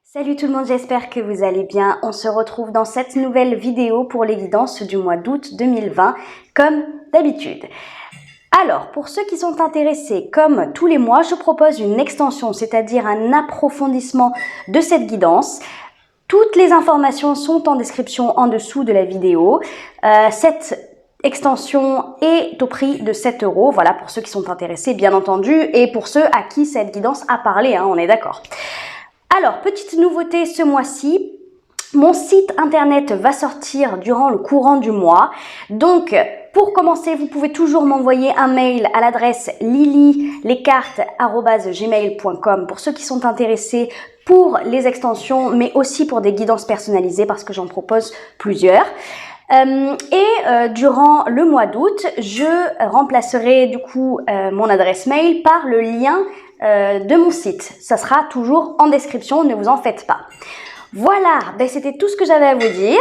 Salut tout le monde, j'espère que vous allez bien. On se retrouve dans cette nouvelle vidéo pour les guidances du mois d'août 2020, comme d'habitude. Alors, pour ceux qui sont intéressés, comme tous les mois, je propose une extension, c'est-à-dire un approfondissement de cette guidance. Toutes les informations sont en description en dessous de la vidéo. Cette extension est au prix de 7 €, voilà, pour ceux qui sont intéressés, bien entendu, et pour ceux à qui cette guidance a parlé, on est d'accord. Alors, petite nouveauté ce mois-ci, mon site internet va sortir durant le courant du mois. Donc, pour commencer, vous pouvez toujours m'envoyer un mail à l'adresse lilylescartes@gmail.com pour ceux qui sont intéressés pour les extensions, mais aussi pour des guidances personnalisées parce que j'en propose plusieurs. Durant le mois d'août, je remplacerai du coup mon adresse mail par le lien de mon site. Ça sera toujours en description, ne vous en faites pas. Voilà, c'était tout ce que j'avais à vous dire.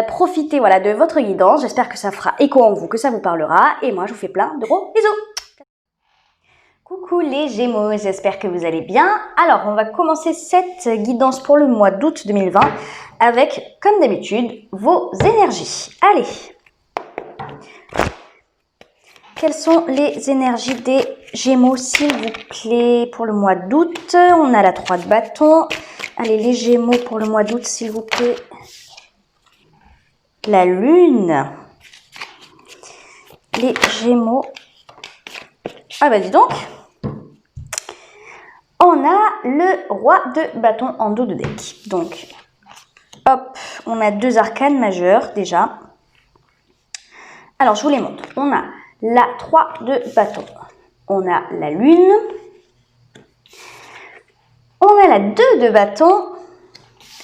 Profitez de votre guidance. J'espère que ça fera écho en vous, que ça vous parlera. Et moi, je vous fais plein de gros bisous. Coucou les Gémeaux, j'espère que vous allez bien. Alors, on va commencer cette guidance pour le mois d'août 2020 avec, comme d'habitude, vos énergies. Allez. Quelles sont les énergies des Gémeaux, s'il vous plaît, pour le mois d'août? On a la 3 de bâton. Allez, les Gémeaux pour le mois d'août, s'il vous plaît. La Lune. Les Gémeaux. Ah bah dis donc. On a le Roi de bâton en dos de deck. Donc, hop, on a 2 arcanes majeures déjà. Alors, je vous les montre. On a la 3 de bâton. On a la Lune. On a la 2 de bâton.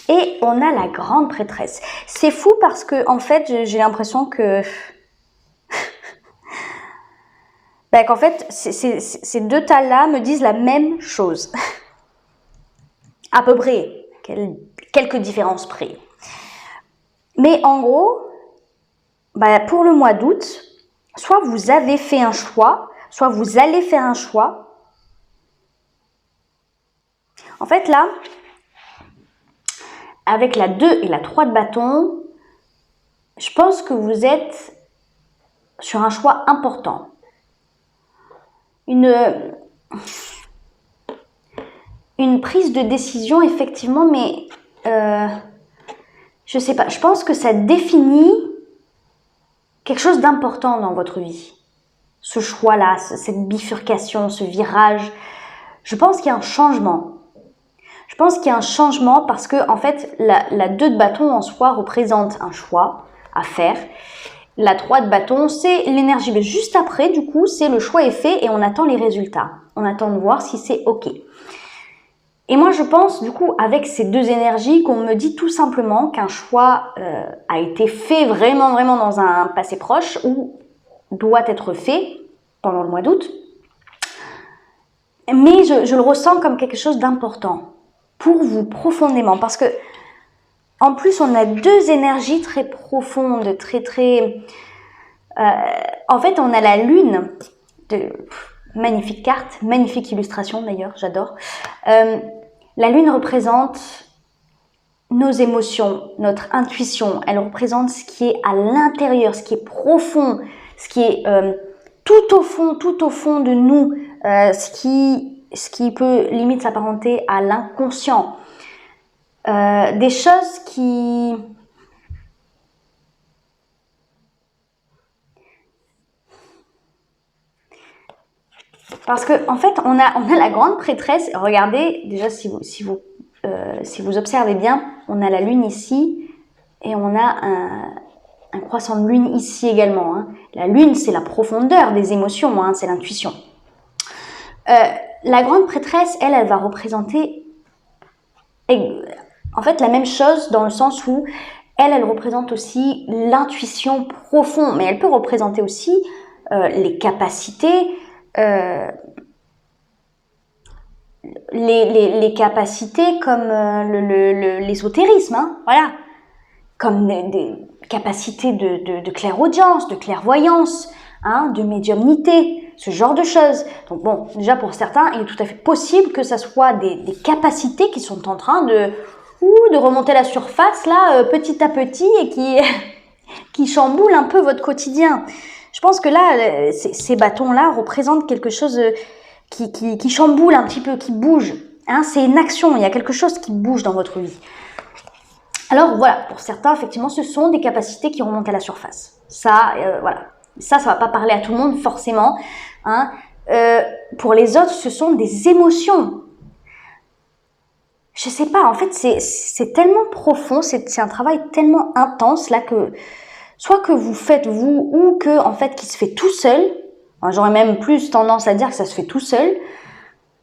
Et on a la grande prêtresse. C'est fou parce que, en fait, j'ai l'impression que... qu'en fait, ces deux tas-là me disent la même chose. À peu près. Quelques différences près. Mais en gros, pour le mois d'août, soit vous avez fait un choix, soit vous allez faire un choix. En fait, là, avec la 2 et la 3 de bâton, je pense que vous êtes sur un choix important. Une prise de décision, effectivement, mais je sais pas, je pense que ça définit quelque chose d'important dans votre vie. Ce choix-là, cette bifurcation, ce virage, je pense qu'il y a un changement. Je pense qu'il y a un changement parce que, en fait, la 2 de bâton en soi représente un choix à faire. La 3 de bâton, c'est l'énergie. Mais juste après, du coup, c'est le choix est fait et on attend les résultats. On attend de voir si c'est OK. Et moi, je pense, du coup, avec ces deux énergies, qu'on me dit tout simplement qu'un choix a été fait vraiment dans un passé proche ou doit être fait pendant le mois d'août. Mais je le ressens comme quelque chose d'important pour vous profondément. Parce que, en plus, on a deux énergies très profondes, en fait, on a la Lune, magnifique carte, magnifique illustration d'ailleurs, j'adore. La Lune représente nos émotions, notre intuition. Elle représente ce qui est à l'intérieur, ce qui est profond, ce qui est tout au fond de nous, ce qui peut limite s'apparenter à l'inconscient. Des choses qui... Parce que en fait, on a la grande prêtresse. Regardez, déjà si vous observez bien, on a la Lune ici et on a un croissant de Lune ici également. La Lune, c'est la profondeur des émotions, c'est l'intuition. La grande prêtresse, elle va représenter en fait la même chose dans le sens où elle représente aussi l'intuition profonde, mais elle peut représenter aussi les capacités, les capacités comme l'ésotérisme, voilà, comme des capacités de clairaudience, de clairvoyance, de médiumnité. ce genre de choses. Donc bon, déjà pour certains, il est tout à fait possible que ça soit des capacités qui sont en train de remonter à la surface là, petit à petit et qui chamboulent un peu votre quotidien. Je pense que là, ces bâtons-là représentent quelque chose qui chamboule un petit peu, qui bouge. Hein, c'est une action, il y a quelque chose qui bouge dans votre vie. Alors voilà, pour certains, effectivement, ce sont des capacités qui remontent à la surface. Ça, voilà. Ça va pas parler à tout le monde, forcément. Hein. Pour les autres, ce sont des émotions. Je sais pas, en fait, c'est tellement profond, c'est un travail tellement intense, là, que soit que vous faites vous, ou que, en fait, qui se fait tout seul. J'aurais même plus tendance à dire que ça se fait tout seul.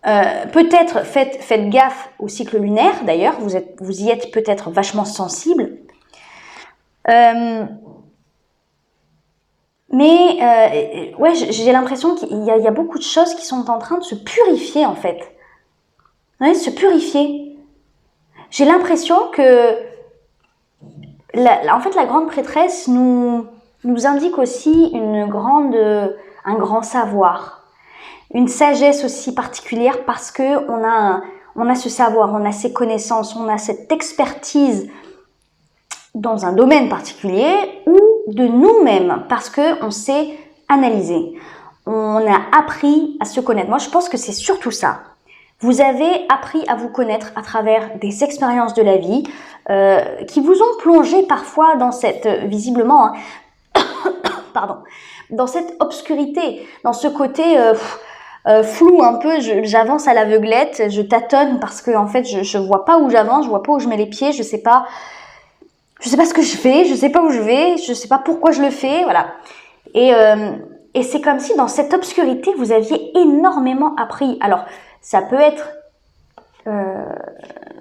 Peut-être faites gaffe au cycle lunaire, d'ailleurs, vous y êtes peut-être vachement sensible. Ouais, j'ai l'impression qu'il y a beaucoup de choses qui sont en train de se purifier, en fait. Ouais, se purifier. J'ai l'impression que en fait, la grande prêtresse nous indique aussi un grand savoir. Une sagesse aussi particulière parce que on a ce savoir, on a ces connaissances, on a cette expertise dans un domaine particulier ou de nous-mêmes parce que on sait analyser. On a appris à se connaître. Moi, je pense que c'est surtout ça. Vous avez appris à vous connaître à travers des expériences de la vie qui vous ont plongé parfois dans cette, visiblement, hein, pardon, dans cette obscurité, dans ce côté flou un peu, j'avance à l'aveuglette, je tâtonne parce que en fait je vois pas où j'avance, je vois pas où je mets les pieds, je sais pas ce que je fais, je sais pas où je vais, je sais pas pourquoi je le fais, voilà. Et c'est comme si dans cette obscurité vous aviez énormément appris. Alors ça peut être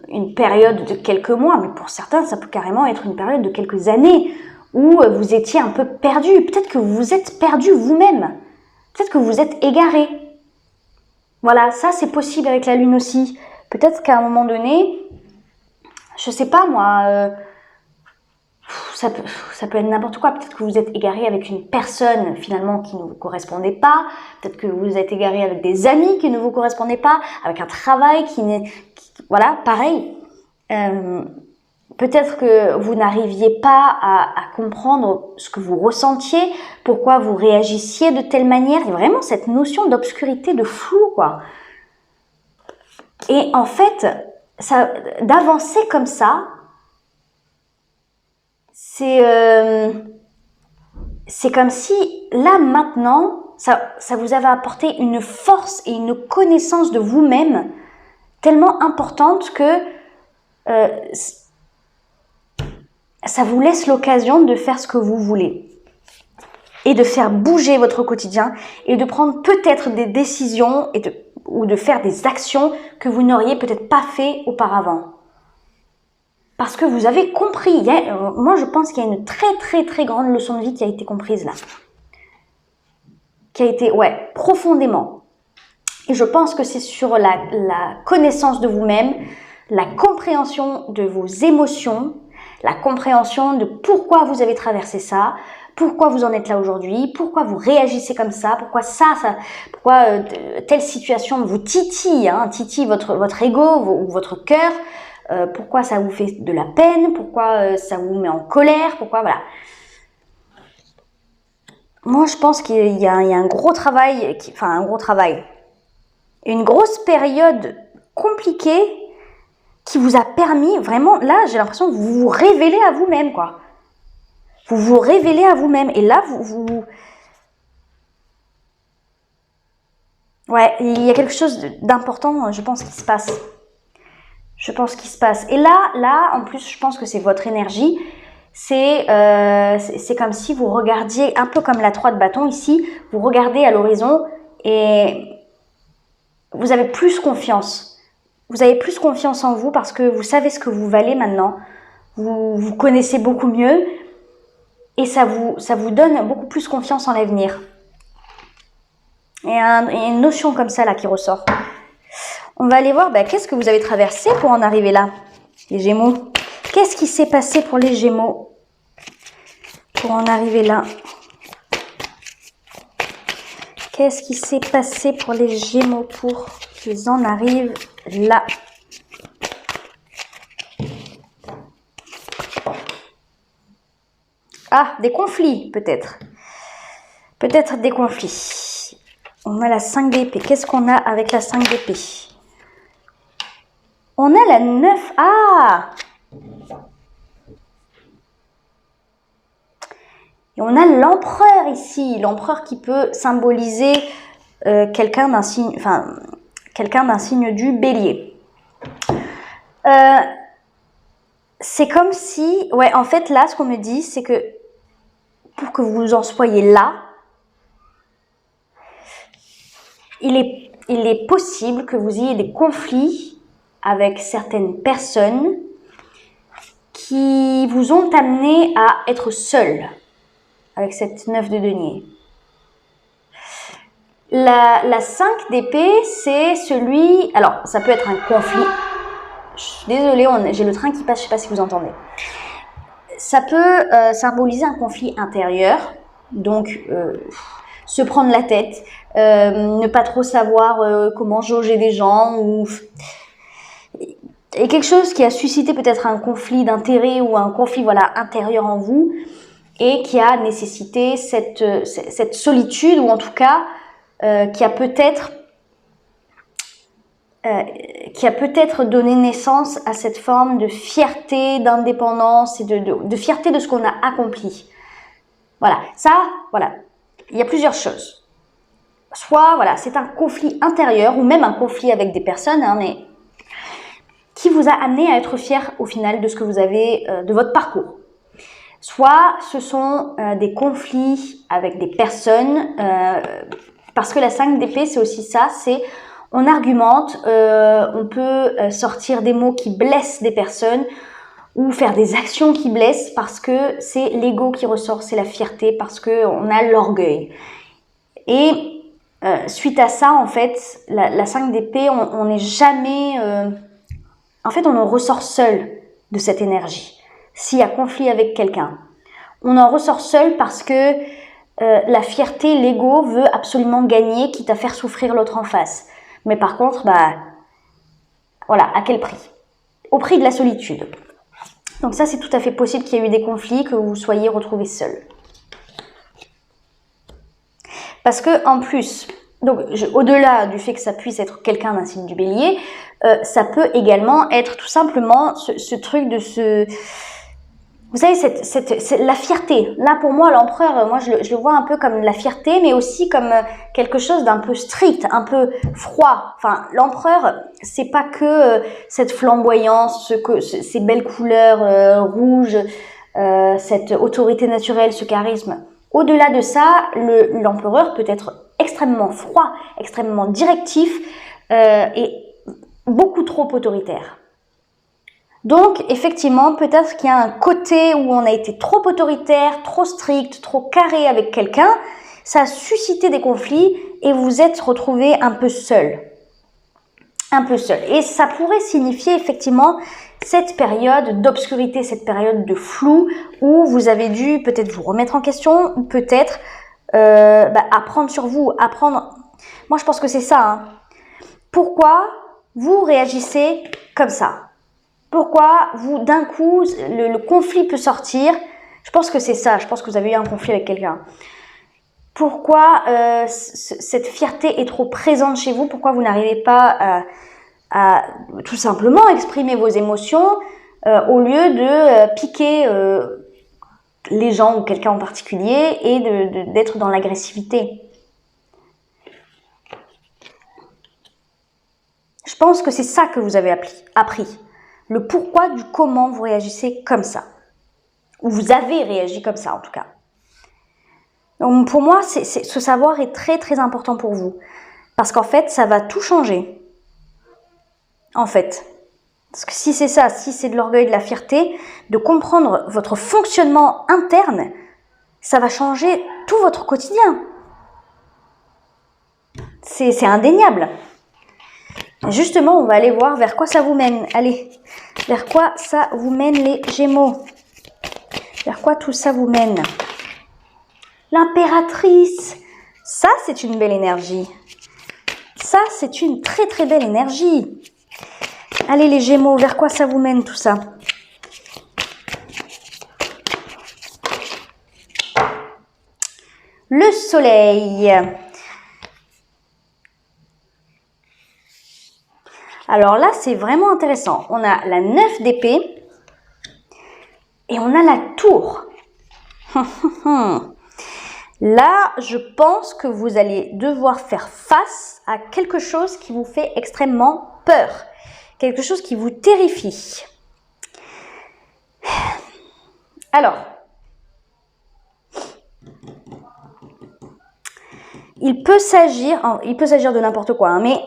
une période de quelques mois, mais pour certains ça peut carrément être une période de quelques années où vous étiez un peu perdu. Peut-être que vous vous êtes perdu vous-même, peut-être que vous êtes égaré. Voilà, ça c'est possible avec la lune aussi. Peut-être qu'à un moment donné, je sais pas moi, ça peut être n'importe quoi. Peut-être que vous êtes égaré avec une personne finalement qui ne vous correspondait pas. Peut-être que vous êtes égaré avec des amis qui ne vous correspondaient pas, avec un travail voilà, pareil. Peut-être que vous n'arriviez pas à comprendre ce que vous ressentiez, pourquoi vous réagissiez de telle manière. Il y a vraiment cette notion d'obscurité, de flou, quoi. Et en fait, d'avancer comme ça, c'est comme si, là, maintenant, ça vous avait apporté une force et une connaissance de vous-même tellement importante que ça vous laisse l'occasion de faire ce que vous voulez et de faire bouger votre quotidien et de prendre peut-être des décisions ou de faire des actions que vous n'auriez peut-être pas fait auparavant. Parce que vous avez compris. Moi, je pense qu'il y a une très très très grande leçon de vie qui a été comprise là. Qui a été, profondément. Et je pense que c'est sur la connaissance de vous-même, la compréhension de vos émotions, la compréhension de pourquoi vous avez traversé ça, pourquoi vous en êtes là aujourd'hui, pourquoi vous réagissez comme ça, pourquoi telle situation vous titille, titille votre ego ou votre cœur, pourquoi ça vous fait de la peine, pourquoi ça vous met en colère, pourquoi, voilà. Moi, je pense qu'il y a un gros travail, une grosse période compliquée qui vous a permis, vraiment, là, j'ai l'impression que vous vous révélez à vous-même, quoi. Vous vous révélez à vous-même. Et là, ouais, il y a quelque chose d'important, je pense, qui se passe. Et là, en plus, je pense que c'est votre énergie. C'est comme si vous regardiez, un peu comme la 3 de bâton ici, vous regardez à l'horizon et vous avez plus confiance. Vous avez plus confiance en vous parce que vous savez ce que vous valez maintenant. Vous connaissez beaucoup mieux et ça vous donne beaucoup plus confiance en l'avenir. Il y a une notion comme ça là qui ressort. On va aller voir qu'est-ce que vous avez traversé pour en arriver là, les Gémeaux. Qu'est-ce qui s'est passé pour les Gémeaux pour en arriver là? Qu'est-ce qui s'est passé pour les Gémeaux pour qu'ils en arrivent là? Ah, des conflits peut-être. Peut-être des conflits. On a la 5 d'épée. Qu'est-ce qu'on a avec la 5 d'épée? On a la 9. Ah! Et on a l'empereur ici. L'empereur qui peut symboliser quelqu'un d'un signe, du bélier. C'est comme si, ouais, en fait là, ce qu'on me dit, c'est que pour que vous en soyez là, il est possible que vous ayez des conflits avec certaines personnes qui vous ont amené à être seul avec cette 9 de denier. La 5 d'épée, c'est celui... Alors, ça peut être un conflit. Je suis désolée, j'ai le train qui passe, je ne sais pas si vous entendez. Ça peut symboliser un conflit intérieur, donc se prendre la tête, ne pas trop savoir comment jauger des gens, et quelque chose qui a suscité peut-être un conflit d'intérêt ou un conflit intérieur en vous, et qui a nécessité cette solitude, ou en tout cas qui a peut-être donné naissance à cette forme de fierté, d'indépendance et de fierté de ce qu'on a accompli. Voilà, ça, voilà, il y a plusieurs choses. Soit, voilà, c'est un conflit intérieur ou même un conflit avec des personnes, mais qui vous a amené à être fier au final de ce que vous avez, de votre parcours. Soit ce sont des conflits avec des personnes, parce que la 5 d'épée, c'est aussi ça, c'est on argumente, on peut sortir des mots qui blessent des personnes ou faire des actions qui blessent parce que c'est l'ego qui ressort, c'est la fierté, parce qu'on a l'orgueil. Et suite à ça, en fait, la 5 d'épée, on n'est jamais... en fait, on en ressort seul de cette énergie. S'il y a conflit avec quelqu'un, on en ressort seul parce que la fierté, l'ego veut absolument gagner, quitte à faire souffrir l'autre en face. Mais par contre, voilà, à quel prix? Au prix de la solitude. Donc ça, c'est tout à fait possible qu'il y ait eu des conflits, que vous soyez retrouvés seuls. Parce que en plus, donc au-delà du fait que ça puisse être quelqu'un d'un signe du bélier, ça peut également être tout simplement ce truc de ce... Vous savez, la fierté. Là, pour moi, l'empereur, moi, je le vois un peu comme la fierté, mais aussi comme quelque chose d'un peu strict, un peu froid. Enfin, l'empereur, c'est pas que cette flamboyance, ces belles couleurs rouges, cette autorité naturelle, ce charisme. Au-delà de ça, l'empereur peut être extrêmement froid, extrêmement directif et beaucoup trop autoritaire. Donc, effectivement, peut-être qu'il y a un côté où on a été trop autoritaire, trop strict, trop carré avec quelqu'un. Ça a suscité des conflits et vous vous êtes retrouvé un peu seul. Un peu seul. Et ça pourrait signifier effectivement cette période d'obscurité, cette période de flou où vous avez dû peut-être vous remettre en question ou peut-être apprendre sur vous, apprendre... Moi, je pense que c'est ça. Hein. Pourquoi vous réagissez comme ça ? Pourquoi vous, d'un coup, le conflit peut sortir? Je pense que c'est ça. Je pense que vous avez eu un conflit avec quelqu'un. Pourquoi cette fierté est trop présente chez vous? Pourquoi vous n'arrivez pas à tout simplement exprimer vos émotions au lieu de piquer les gens ou quelqu'un en particulier et d'être dans l'agressivité? Je pense que c'est ça que vous avez appris. Le pourquoi du comment vous réagissez comme ça. Ou vous avez réagi comme ça en tout cas. Donc pour moi, ce savoir est très très important pour vous. Parce qu'en fait, ça va tout changer. En fait. Parce que si c'est ça, si c'est de l'orgueil, de la fierté, de comprendre votre fonctionnement interne, ça va changer tout votre quotidien. C'est indéniable. Justement, on va aller voir vers quoi ça vous mène. Allez, vers quoi ça vous mène les Gémeaux? Vers quoi tout ça vous mène? L'impératrice, Ça, c'est une belle énergie. Ça, c'est une très très belle énergie. Allez les Gémeaux, vers quoi ça vous mène tout ça? Le Soleil. Alors là, c'est vraiment intéressant. On a la 9 d'épée et on a la tour. Là, je pense que vous allez devoir faire face à quelque chose qui vous fait extrêmement peur. Quelque chose qui vous terrifie. Alors, il peut s'agir de n'importe quoi, hein, mais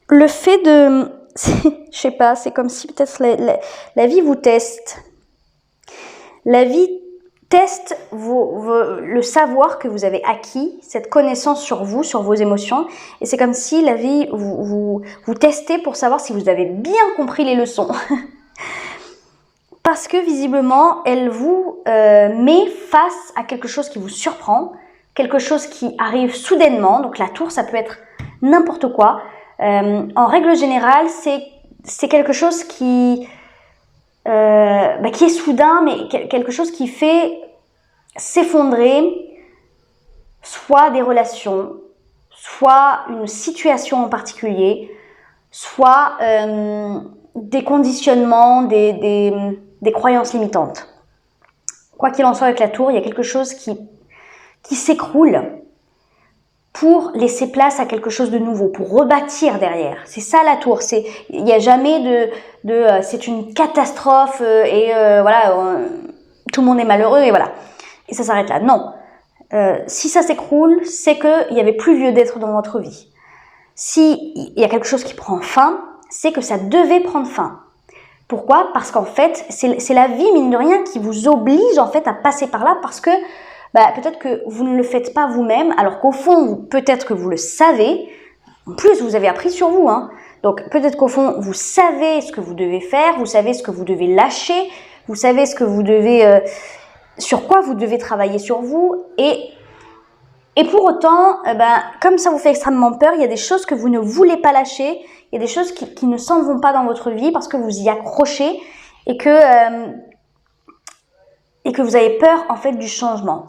le fait de, je sais pas, c'est comme si peut-être la vie vous teste. La vie teste le savoir que vous avez acquis, cette connaissance sur vous, sur vos émotions, et c'est comme si la vie vous testait pour savoir si vous avez bien compris les leçons. Parce que visiblement, elle vous met face à quelque chose qui vous surprend, quelque chose qui arrive soudainement. Donc la tour, ça peut être n'importe quoi. En règle générale, c'est quelque chose qui est soudain, mais quelque chose qui fait s'effondrer soit des relations, soit une situation en particulier, soit des conditionnements, des croyances limitantes. Quoi qu'il en soit avec la tour, il y a quelque chose qui s'écroule pour laisser place à quelque chose de nouveau, pour rebâtir derrière. C'est ça la tour. Il n'y a jamais c'est une catastrophe et voilà, tout le monde est malheureux et voilà. Et ça s'arrête là. Non. Si ça s'écroule, c'est qu'il n'y avait plus lieu d'être dans votre vie. Si il y a quelque chose qui prend fin, c'est que ça devait prendre fin. Pourquoi? Parce qu'en fait, c'est la vie, mine de rien, qui vous oblige en fait à passer par là parce que peut-être que vous ne le faites pas vous-même, alors qu'au fond, peut-être que vous le savez. En plus, vous avez appris sur vous, hein. Donc, peut-être qu'au fond, vous savez ce que vous devez faire, vous savez ce que vous devez lâcher, vous savez ce que vous devez, sur quoi vous devez travailler sur vous. Et pour autant, comme ça vous fait extrêmement peur, il y a des choses que vous ne voulez pas lâcher, il y a des choses qui ne s'en vont pas dans votre vie parce que vous y accrochez et que vous avez peur en fait du changement.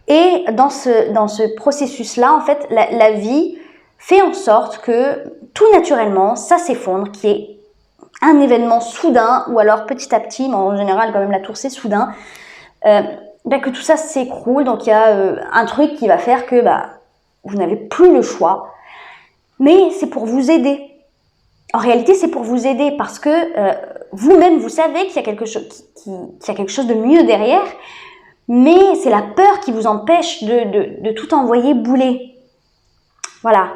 Et dans ce processus-là, en fait, la vie fait en sorte que tout naturellement, ça s'effondre, qu'il y ait un événement soudain ou alors petit à petit, mais en général quand même la tour c'est soudain, que tout ça s'écroule. Donc il y a un truc qui va faire que vous n'avez plus le choix, mais c'est pour vous aider. En réalité, c'est pour vous aider parce que vous-même, vous savez qu'il y a quelque chose de mieux derrière, mais c'est la peur qui vous empêche de tout envoyer bouler. Voilà.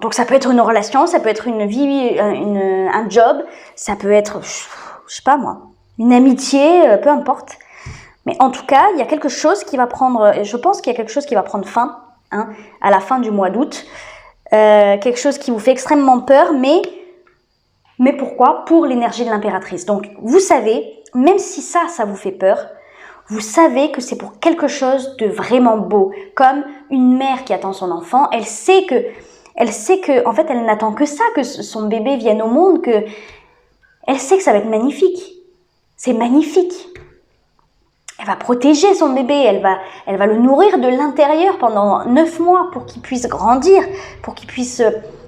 Donc ça peut être une relation, ça peut être une vie, un job, ça peut être, je sais pas moi, une amitié, peu importe. Mais en tout cas, il y a quelque chose qui va prendre, je pense qu'il y a quelque chose qui va prendre fin, hein, à la fin du mois d'août. Quelque chose qui vous fait extrêmement peur, mais pourquoi? Pour l'énergie de l'impératrice. Donc, vous savez, même si ça vous fait peur, vous savez que c'est pour quelque chose de vraiment beau. Comme une mère qui attend son enfant, elle sait que, en fait, elle n'attend que ça, que son bébé vienne au monde, elle sait que ça va être magnifique. C'est magnifique. Elle va protéger son bébé, elle va le nourrir de l'intérieur pendant 9 mois pour qu'il puisse grandir, pour qu'il puisse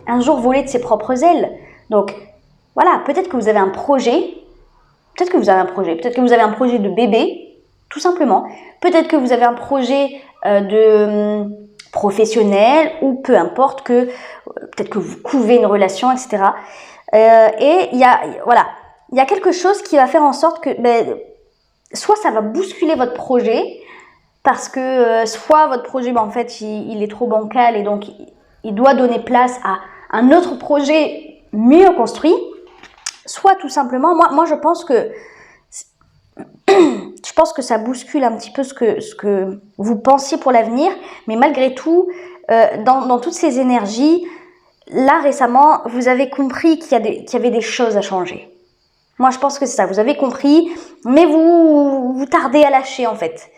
un jour voler de ses propres ailes. Donc, voilà, peut-être que vous avez un projet, peut-être que vous avez un projet de bébé, tout simplement. Peut-être que vous avez un projet de professionnel ou peu importe peut-être que vous couvez une relation, etc. Et il y a quelque chose qui va faire en sorte que soit ça va bousculer votre projet parce que soit votre projet en fait il est trop bancal et donc il doit donner place à un autre projet mieux construit, soit tout simplement moi je pense que ça bouscule un petit peu ce que vous pensiez pour l'avenir, mais malgré tout dans toutes ces énergies là récemment vous avez compris qu'il y avait des choses à changer. Moi, je pense que c'est ça. Vous avez compris, mais vous tardez à lâcher, en fait.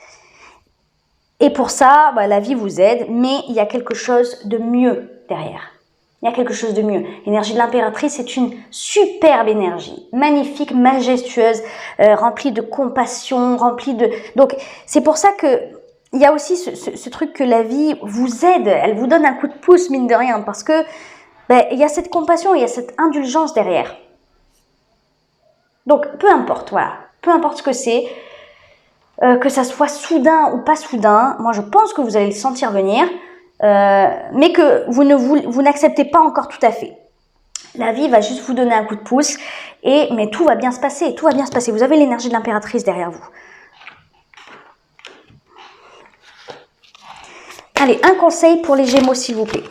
Et pour ça, la vie vous aide, mais il y a quelque chose de mieux derrière. Il y a quelque chose de mieux. L'énergie de l'impératrice est une superbe énergie, magnifique, majestueuse, remplie de compassion, remplie de... Donc, c'est pour ça que il y a aussi ce truc que la vie vous aide, elle vous donne un coup de pouce, mine de rien, parce que il y a cette compassion, il y a cette indulgence derrière. Donc, peu importe, voilà. Peu importe ce que c'est, que ça soit soudain ou pas soudain, moi je pense que vous allez le sentir venir, mais que vous n'acceptez pas encore tout à fait. La vie va juste vous donner un coup de pouce, mais tout va bien se passer, tout va bien se passer. Vous avez l'énergie de l'impératrice derrière vous. Allez, un conseil pour les Gémeaux, s'il vous plaît.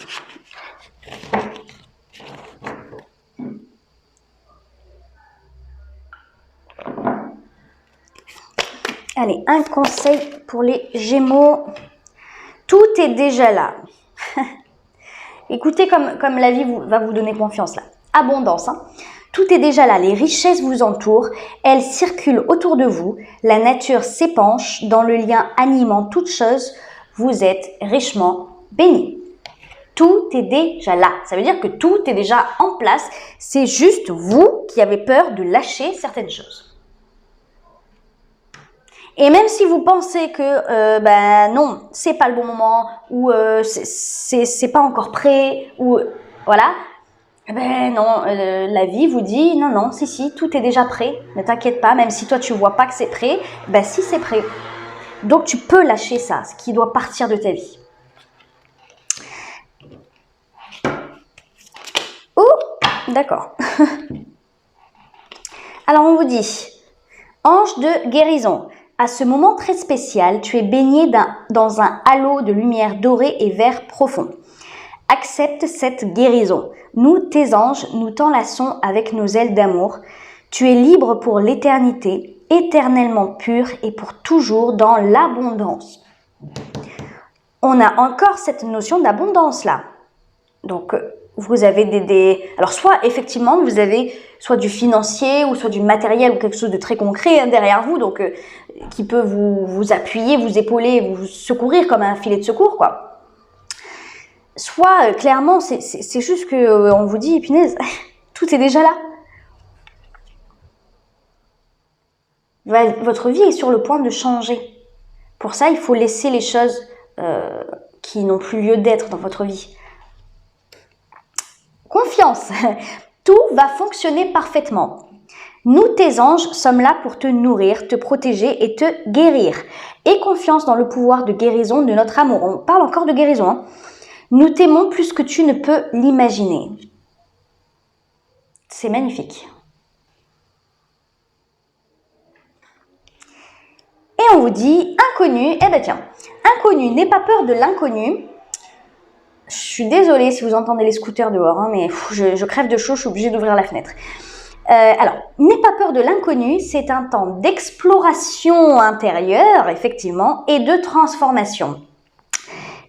Allez, un conseil pour les Gémeaux. Tout est déjà là. Écoutez comme la vie va vous donner confiance là. Abondance, hein. Tout est déjà là. Les richesses vous entourent. Elles circulent autour de vous. La nature s'épanche dans le lien animant toute chose. Vous êtes richement bénis. Tout est déjà là. Ça veut dire que tout est déjà en place. C'est juste vous qui avez peur de lâcher certaines choses. Et même si vous pensez que non, c'est pas le bon moment, ou c'est pas encore prêt, ou voilà, non, la vie vous dit non, si, tout est déjà prêt, ne t'inquiète pas, même si toi tu vois pas que c'est prêt, si c'est prêt. Donc tu peux lâcher ça, ce qui doit partir de ta vie. Oh, d'accord. Alors on vous dit, ange de guérison. À ce moment très spécial, tu es baigné dans un halo de lumière dorée et vert profond. Accepte cette guérison. Nous, tes anges, nous t'enlaçons avec nos ailes d'amour. Tu es libre pour l'éternité, éternellement pur et pour toujours dans l'abondance. On a encore cette notion d'abondance là. Donc, vous avez alors soit effectivement vous avez soit du financier ou soit du matériel ou quelque chose de très concret derrière vous, donc qui peut vous appuyer, vous épauler, vous secourir comme un filet de secours quoi. Soit clairement c'est juste que on vous dit punaise, tout est déjà là. Votre vie est sur le point de changer. Pour ça, il faut laisser les choses qui n'ont plus lieu d'être dans votre vie. Confiance, tout va fonctionner parfaitement. Nous, tes anges, sommes là pour te nourrir, te protéger et te guérir. Aie confiance dans le pouvoir de guérison de notre amour. On parle encore de guérison. Hein. Nous t'aimons plus que tu ne peux l'imaginer. C'est magnifique. Et on vous dit, inconnu, inconnu, n'aie pas peur de l'inconnu. Je suis désolée si vous entendez les scooters dehors, hein, mais je crève de chaud, je suis obligée d'ouvrir la fenêtre. Alors, n'aie pas peur de l'inconnu, c'est un temps d'exploration intérieure, effectivement, et de transformation.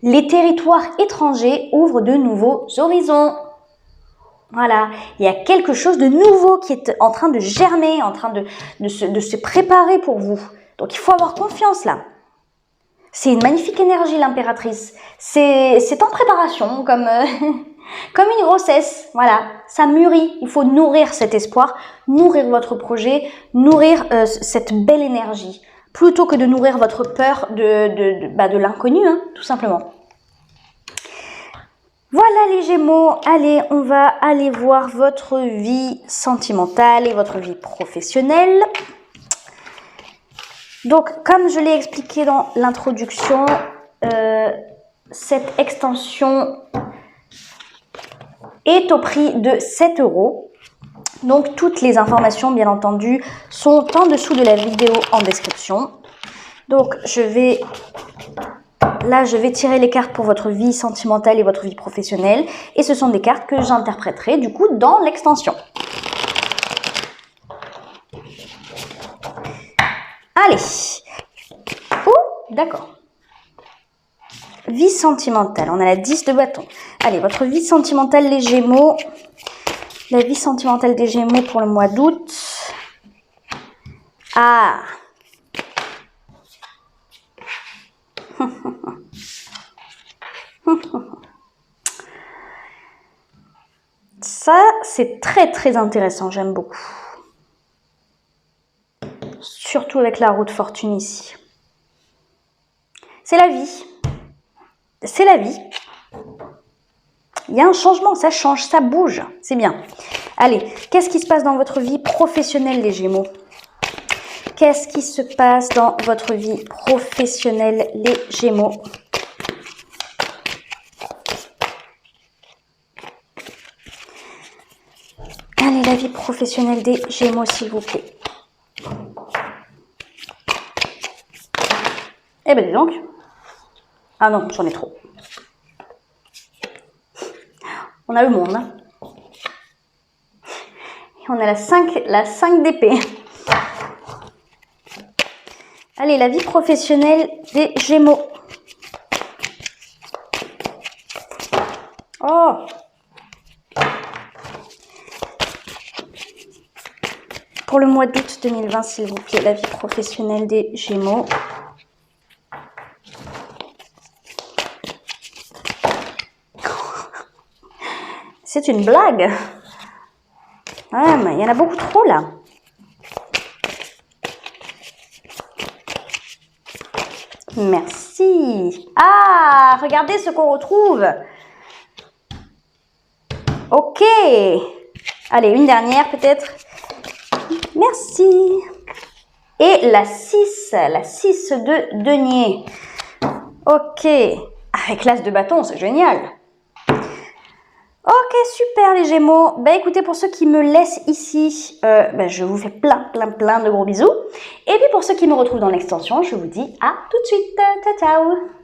Les territoires étrangers ouvrent de nouveaux horizons. Voilà, il y a quelque chose de nouveau qui est en train de germer, en train de se préparer pour vous. Donc, il faut avoir confiance là. C'est une magnifique énergie, l'impératrice. C'est en préparation, comme une grossesse. Voilà, ça mûrit. Il faut nourrir cet espoir, nourrir votre projet, nourrir cette belle énergie. Plutôt que de nourrir votre peur de l'inconnu, hein, tout simplement. Voilà les Gémeaux. Allez, on va aller voir votre vie sentimentale et votre vie professionnelle. Donc, comme je l'ai expliqué dans l'introduction, cette extension est au prix de 7 €. Donc, toutes les informations, bien entendu, sont en dessous de la vidéo en description. Donc, je vais tirer les cartes pour votre vie sentimentale et votre vie professionnelle. Et ce sont des cartes que j'interpréterai, du coup, dans l'extension. Allez. Oh, d'accord. Vie sentimentale. On a la 10 de bâton. Allez, votre vie sentimentale, les Gémeaux. La vie sentimentale des Gémeaux pour le mois d'août. Ah. C'est très très intéressant, j'aime beaucoup. Surtout avec la roue de fortune ici. C'est la vie. C'est la vie. Il y a un changement, ça change, ça bouge. C'est bien. Allez, qu'est-ce qui se passe dans votre vie professionnelle, les Gémeaux? Qu'est-ce qui se passe dans votre vie professionnelle, les Gémeaux? Allez, la vie professionnelle des Gémeaux, s'il vous plaît. Eh ben dis donc. Ah non, j'en ai trop. On a le monde. Hein. Et on a la 5 d'épée. Allez, la vie professionnelle des Gémeaux. Oh! Pour le mois d'août 2020, s'il vous plaît, la vie professionnelle des Gémeaux. C'est une blague. Ah, mais il y en a beaucoup trop là. Merci. Ah, regardez ce qu'on retrouve. Ok. Allez, une dernière peut-être. Merci. Et la 6 de denier. Ok. Avec l'as de bâton, c'est génial. Ok, super les Gémeaux. Bah écoutez, pour ceux qui me laissent ici, je vous fais plein de gros bisous. Et puis pour ceux qui me retrouvent dans l'extension, je vous dis à tout de suite. Ciao, ciao.